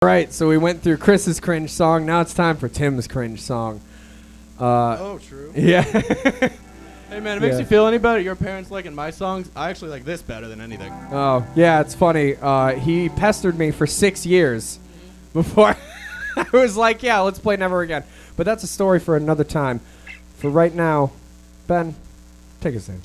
All right, so we went through Chris's cringe song. Now it's time for Tim's cringe song. True. Yeah. Hey, man, it makes you feel any better? Your parents liking my songs? I actually like this better than anything. Oh, yeah, it's funny. He pestered me for 6 years before I was like, yeah, let's play Never Again. But that's a story for another time. For right now, Ben, take us in.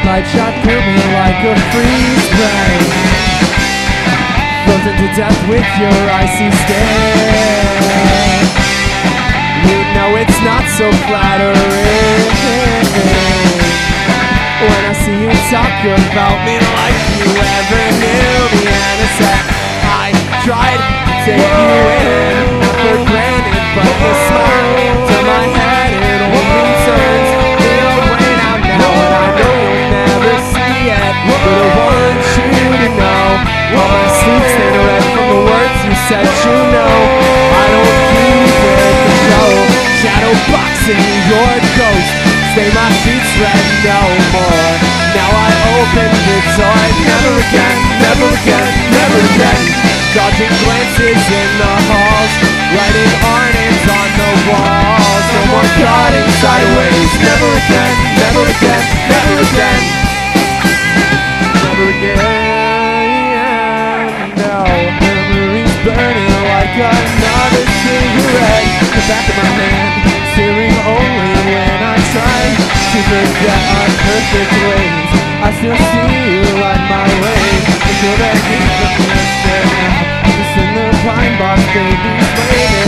Light shot through me like a freeze ray, frozen to death with your icy stare. You know it's not so flattering when I see you talk about me like you ever knew me. And I said I tried to take you in, not for granted, but the smile to my head it only turns your brain out now, and I know you'll never see it. But I want you to know all my sleeps stand red from the words you said. You know I don't keep it the show, shadow boxing your ghost. Stay my sheets red no more. Now I open the door. Never again, never again, never again. Dodging glances in the halls, writing our names on the walls. No more cutting sideways. Never again, never again, never again. Never again, no. Memories burning like another cigarette. The back of my hand, searing only when I try to forget our perfect ways. I still see you light my way until the heat from your stare. Just in the pine box, baby's waiting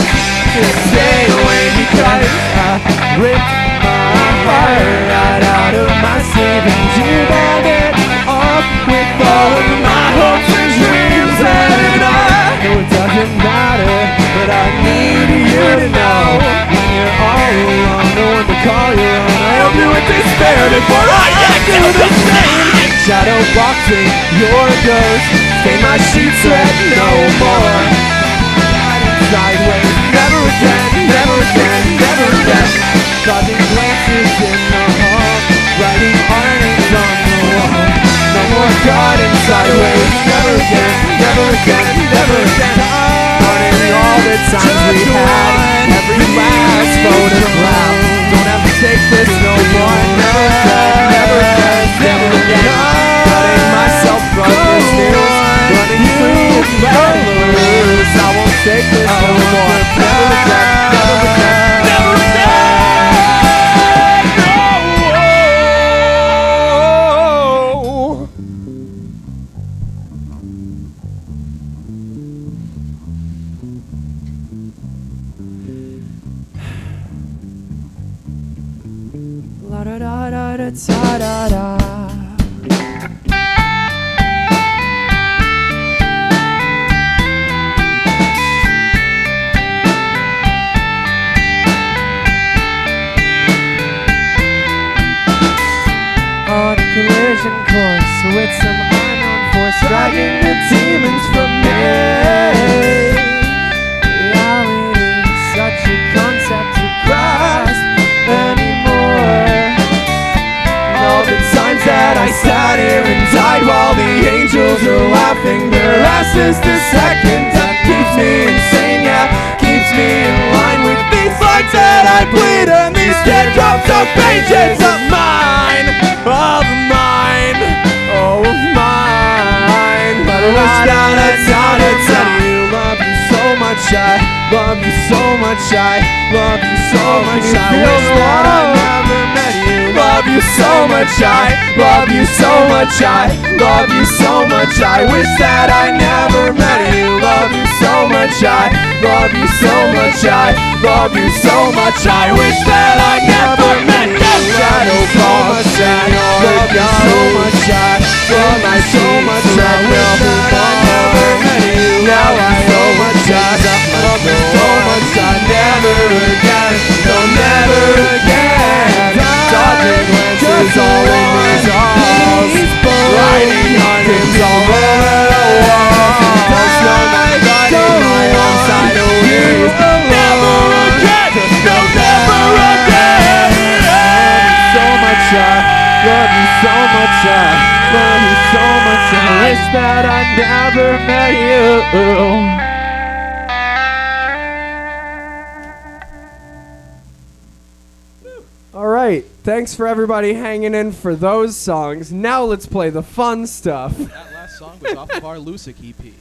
to stay away because I ripped my heart right out of my sleeve and you bound it up with all of my hopes and dreams. And I know it doesn't matter, but I need you to know when you're all alone, no one to call your own. I hope you would despair before I do the same. Shadow boxing your ghost, stain my sheets red no more. Sideways, never again, never again, never again. Dodging glances in the hall, writing our names on the wall. No more cutting sideways, never again, never again, never again. Counting all the times we had, every last photograph. Don't have to take this no more, never again, never again, never again. Cutting myself from this news, running free and letting loose. I won't take this no more, never again, never again, never again. La da da da da da da da. On a collision course with some unknown force, dragging the demons from me. Reality, such a concept to grasp anymore. All the times that I sat here and died while the angels are laughing their asses to second. That keeps me insane, yeah, keeps me in line with these lines that I bleed and these teardrops of pages of mine, of mine, oh of mine. But I wish that I tell you, love you so much, I love you so much, I love you so much. I wish that I never met you. Love you so much. I love you so much. I love you so much. I wish that I never met you. Love you so much. I love you so much. I love you so much. I wish that I never met you. Shadow falls. I love you so much. I love you so much. I wish that I never met you. Now I so much. I love you so much. I never again. No, never again. Dodging glances all over the walls. Writing on his all over the walls. There's no night riding my own side of you. Never again. No, never again. So much. I love you so much. I love you so much. I wish that I never met you. All right, thanks for everybody hanging in for those songs. Now let's play the fun stuff. That last song was off of our Lusic EP.